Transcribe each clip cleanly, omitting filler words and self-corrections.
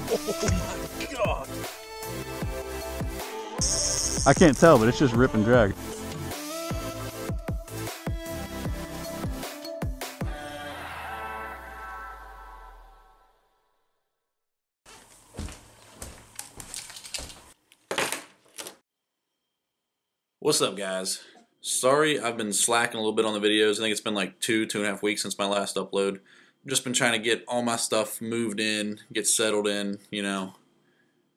Oh my god! I can't tell, but it's just rip and drag. What's up, guys? Sorry I've been slacking a little bit on the videos. I think it's been like 2.5 weeks since my last upload. I've just been trying to get all my stuff moved in, get settled in,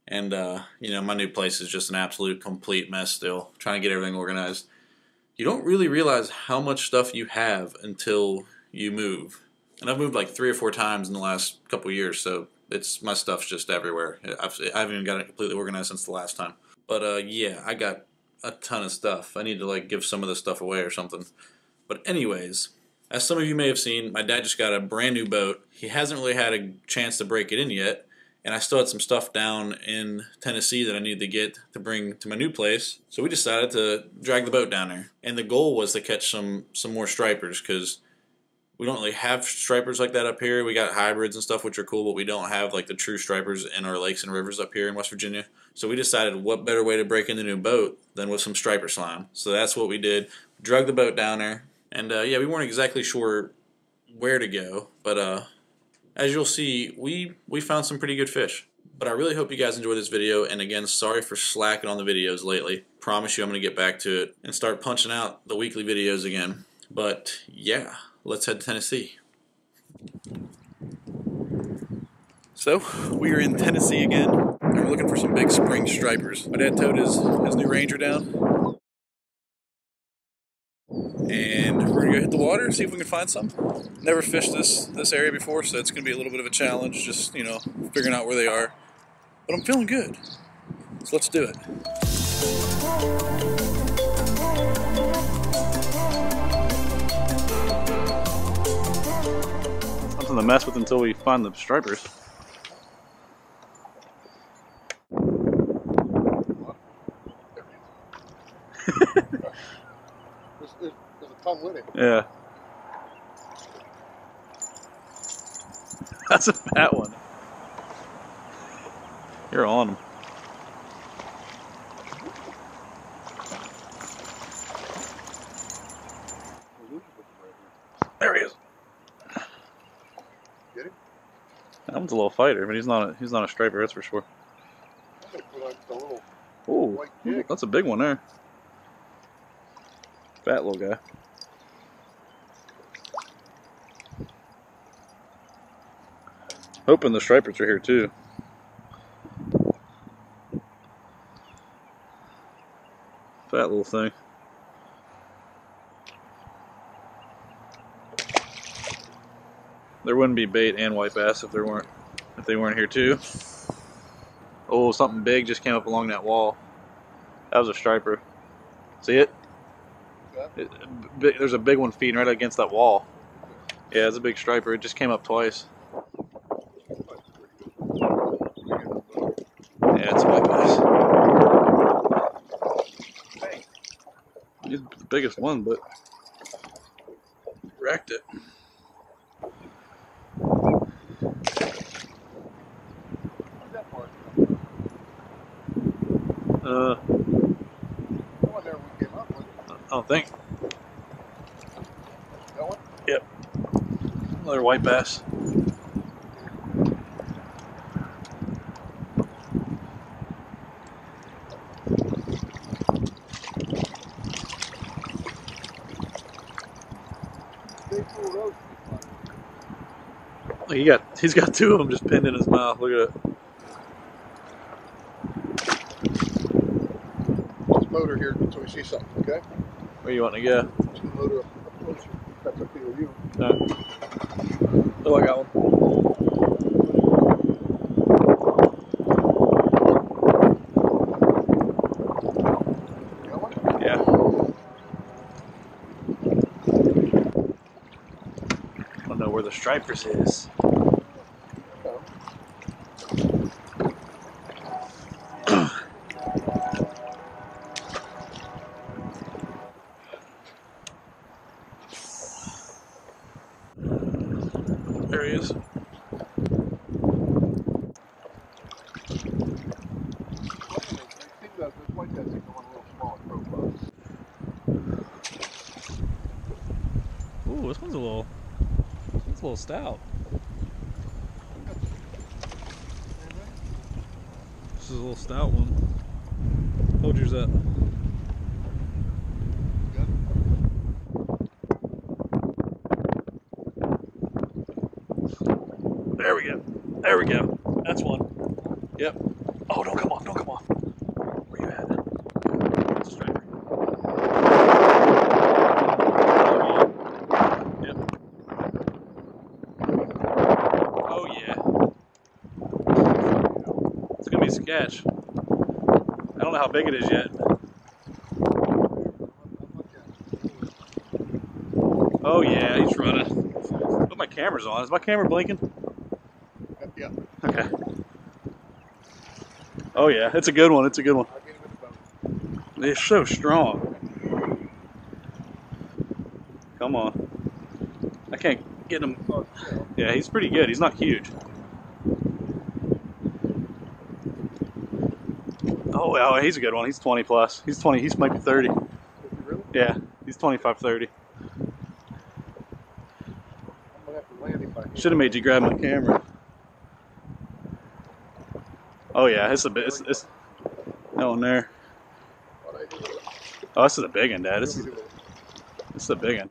and my new place is just an absolute complete mess still. Trying to get everything organized. You don't really realize how much stuff you have until you move. And I've moved like 3 or 4 times in the last couple years, so my stuff's just everywhere. I haven't even got it completely organized since the last time. But yeah, I got a ton of stuff. I need to like give some of this stuff away or something. But anyways, as some of you may have seen, my dad just got a brand new boat. He hasn't really had a chance to break it in yet, and I still had some stuff down in Tennessee that I needed to get to bring to my new place. So we decided to drag the boat down there. And the goal was to catch some more stripers, because we don't really have stripers like that up here. We got hybrids and stuff, which are cool, but we don't have like the true stripers in our lakes and rivers up here in West Virginia. So we decided what better way to break in the new boat than with some striper slime. So that's what we did. We drug the boat down there. And yeah, we weren't exactly sure where to go, but as you'll see, we found some pretty good fish. But I really hope you guys enjoyed this video, and again, sorry for slacking on the videos lately. Promise you I'm going to get back to it and start punching out the weekly videos again. But yeah, let's head to Tennessee. So, we are in Tennessee again, and we're looking for some big spring stripers. My dad towed his new Ranger down, and we're going to go hit the water, see if we can find some. Never fished this area before, so it's going to be a little bit of a challenge, just, figuring out where they are. But I'm feeling good, so let's do it. Something to mess with until we find the stripers. There's a ton with it. Yeah. That's a fat one. You're on them. There he is. Get him? That one's a little fighter, but he's not a striper, that's for sure. Oh, that's a big one there. Fat little guy. Hoping the stripers are here too. Fat little thing. There wouldn't be bait and white bass if they weren't here too. Oh, something big just came up along that wall. That was a striper. See it? There's a big one feeding right against that wall. Yeah, it's a big striper. It just came up twice. Yeah, it's a white bass. He's the biggest one, but wrecked it. I don't think. That one? Yep. Another white bass. He's got 2 of them just pinned in his mouth. Look at it. Let's motor here until we see something, okay? Where you want to go? Let's motor up closer. That's up here with you. Oh, I got one. Got one? Yeah. I don't know where the stripers is. There he is. little stout. This is a little stout one. Hold yours up. There we go. There we go. That's one. Yep. Oh, don't come off. Don't come off. Where you at? It's a striper. Yep. Oh, yeah. It's going to be a sketch. I don't know how big it is yet. Oh, yeah. He's running. Put my camera's on. Is my camera blinking? Yeah. Okay. Oh yeah, it's a good one. It's a good one. I'll get him in the boat. It's so strong. Come on. I can't get him. Yeah, he's pretty good. He's not huge. Oh, well, he's a good one. He's 20 plus. He's 20. He might be 30. Is he really? Yeah, he's 25, 30. I'm gonna have to land him back here. Should have made you grab my camera. Oh yeah, it's a bit. It's that one there. Oh, this is a big one, Dad. This is a big one.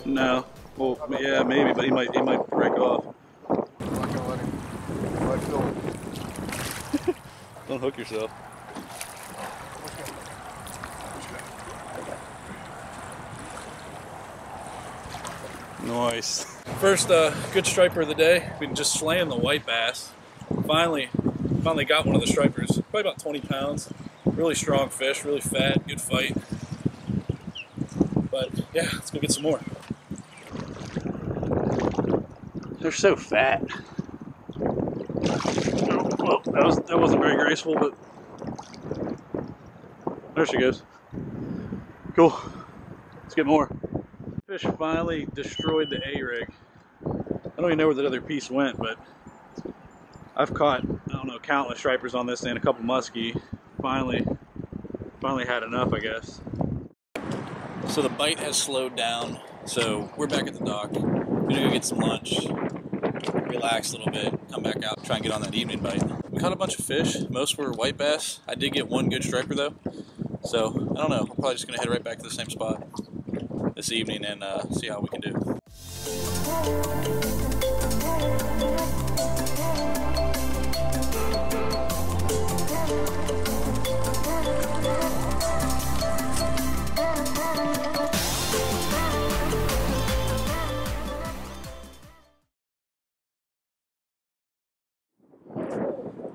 No. Well, yeah, maybe, but he might break off. I'm not gonna let him. I feel it. Don't hook yourself. Nice. First good striper of the day. Been just slaying the white bass. Finally got one of the stripers. Probably about 20 pounds. Really strong fish, really fat, good fight. But yeah, let's go get some more. They're so fat. Oh, that wasn't very graceful, but there she goes. Cool. Let's get more. Fish finally destroyed the A-rig. I don't even know where that other piece went, but I've caught, I don't know, countless stripers on this and a couple muskie. Finally had enough, I guess. So the bite has slowed down, so we're back at the dock. We're gonna go get some lunch, relax a little bit, come back out, try and get on that evening bite. We caught a bunch of fish. Most were white bass. I did get one good striper though. So, I don't know. I'm probably just gonna head right back to the same spot this evening and see how we can do.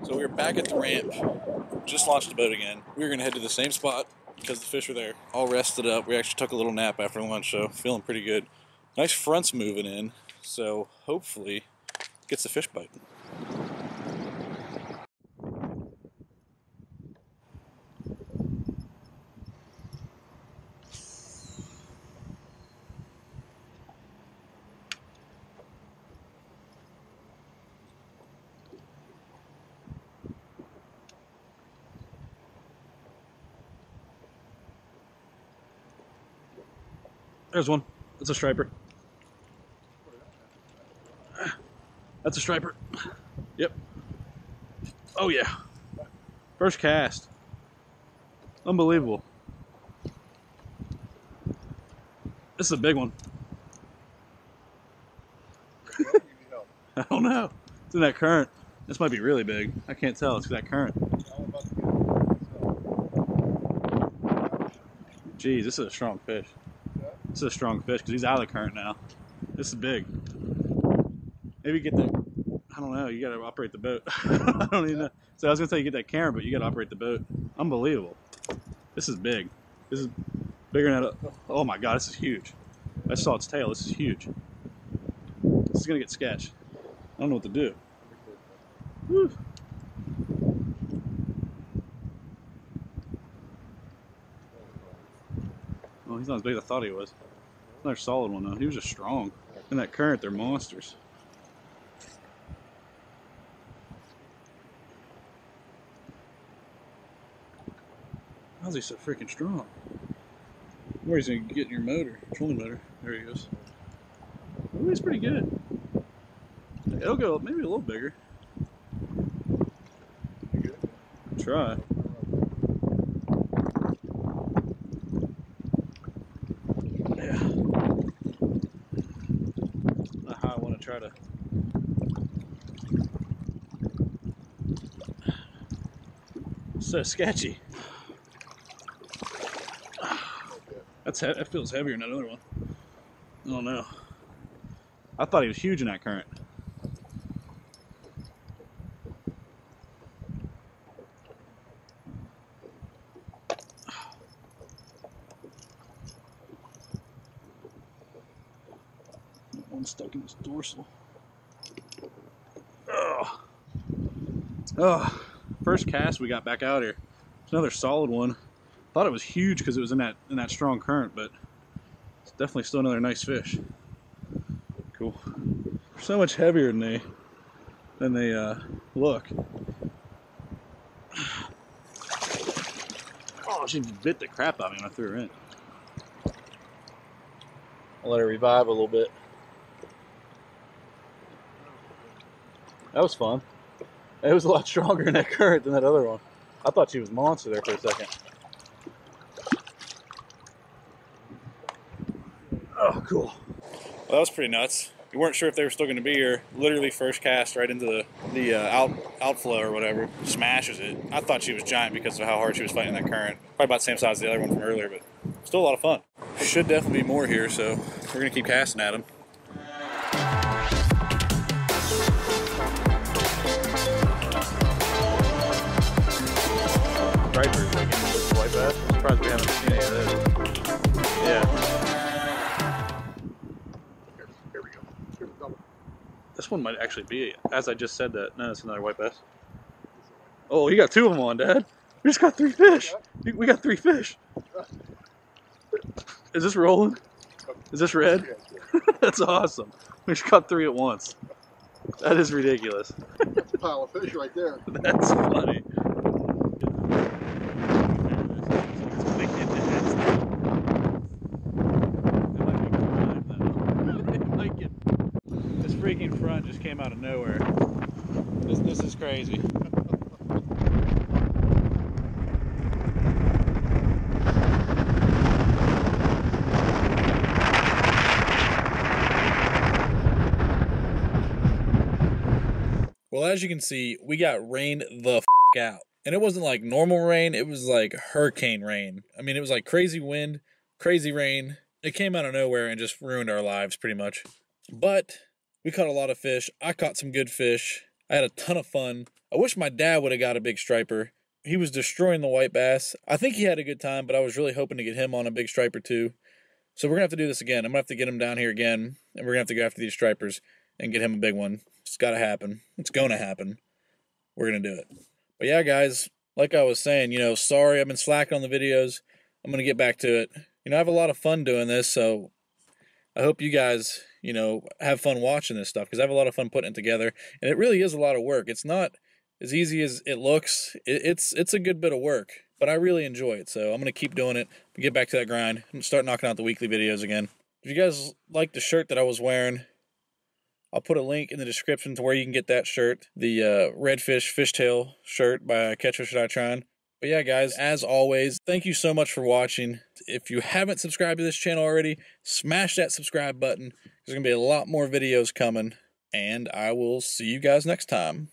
So we're back at the ramp, just launched the boat again. We were gonna head to the same spot because the fish are there. All rested up. We actually took a little nap after lunch, so feeling pretty good. Nice front's moving in, so hopefully gets the fish bite. There's one. That's a striper. That's a striper. Yep. Oh yeah. First cast. Unbelievable. This is a big one. I don't know. It's in that current. This might be really big. I can't tell. It's that current. Jeez, this is a strong fish. This is a strong fish because he's out of the current now. This is big. Maybe get the, I don't know, you gotta operate the boat. I don't even know. So I was gonna say you get that camera, but you gotta operate the boat. Unbelievable. This is big. This is bigger than that. Oh my God, this is huge. I saw its tail. This is huge. This is gonna get sketch. I don't know what to do. Woo. Well, he's not as big as I thought he was. Another solid one though. He was just strong. In that current, they're monsters. How's he so freaking strong? Where's he getting your motor? Trolling motor. There he goes. Oh, he's pretty good. It'll go maybe a little bigger. Try. Yeah. Not how I want to try to. So sketchy. That feels heavier than that other one. Oh no. I thought he was huge in that current. One stuck in his dorsal. Oh. Oh. First cast we got back out here. It's another solid one. Thought it was huge because it was in that strong current, but it's definitely still another nice fish. Cool. They're so much heavier than they look. Oh, she bit the crap out of me when I threw her in. I'll let her revive a little bit. That was fun. It was a lot stronger in that current than that other one. I thought she was a monster there for a second. Oh, cool. Well, that was pretty nuts. We weren't sure if they were still going to be here. Literally first cast right into the outflow or whatever. Smashes it. I thought she was giant because of how hard she was fighting that current. Probably about the same size as the other one from earlier, but still a lot of fun. Should definitely be more here, so we're going to keep casting at them. Stripers again with the white bass. I'm surprised we haven't seen any of those. Yeah. Here we go. Here's a double. This one might actually be, as I just said that. No, it's another white bass. Oh, you got two of them on, Dad. We just got 3 fish. We got 3 fish. Is this rolling? Is this red? That's awesome. We just caught 3 at once. That is ridiculous. That's a pile of fish right there. That's funny. This freaking front just came out of nowhere. This is crazy. Well, as you can see, we got rained the f out. And it wasn't like normal rain, it was like hurricane rain. I mean, it was like crazy wind, crazy rain. It came out of nowhere and just ruined our lives pretty much. But we caught a lot of fish. I caught some good fish. I had a ton of fun. I wish my dad would have got a big striper. He was destroying the white bass. I think he had a good time, but I was really hoping to get him on a big striper too. So we're going to have to do this again. I'm going to have to get him down here again, and we're going to have to go after these stripers and get him a big one. It's got to happen. It's going to happen. We're going to do it. But yeah, guys, like I was saying, sorry I've been slacking on the videos. I'm going to get back to it. I have a lot of fun doing this, so I hope you guys, have fun watching this stuff, because I have a lot of fun putting it together, and it really is a lot of work. It's not as easy as it looks. It's a good bit of work, but I really enjoy it, so I'm going to keep doing it, get back to that grind, and start knocking out the weekly videos again. If you guys like the shirt that I was wearing, I'll put a link in the description to where you can get that shirt, the Redfish Fishtail shirt by Catch What Should I Try? But yeah, guys, as always, thank you so much for watching. If you haven't subscribed to this channel already, smash that subscribe button. There's going to be a lot more videos coming, and I will see you guys next time.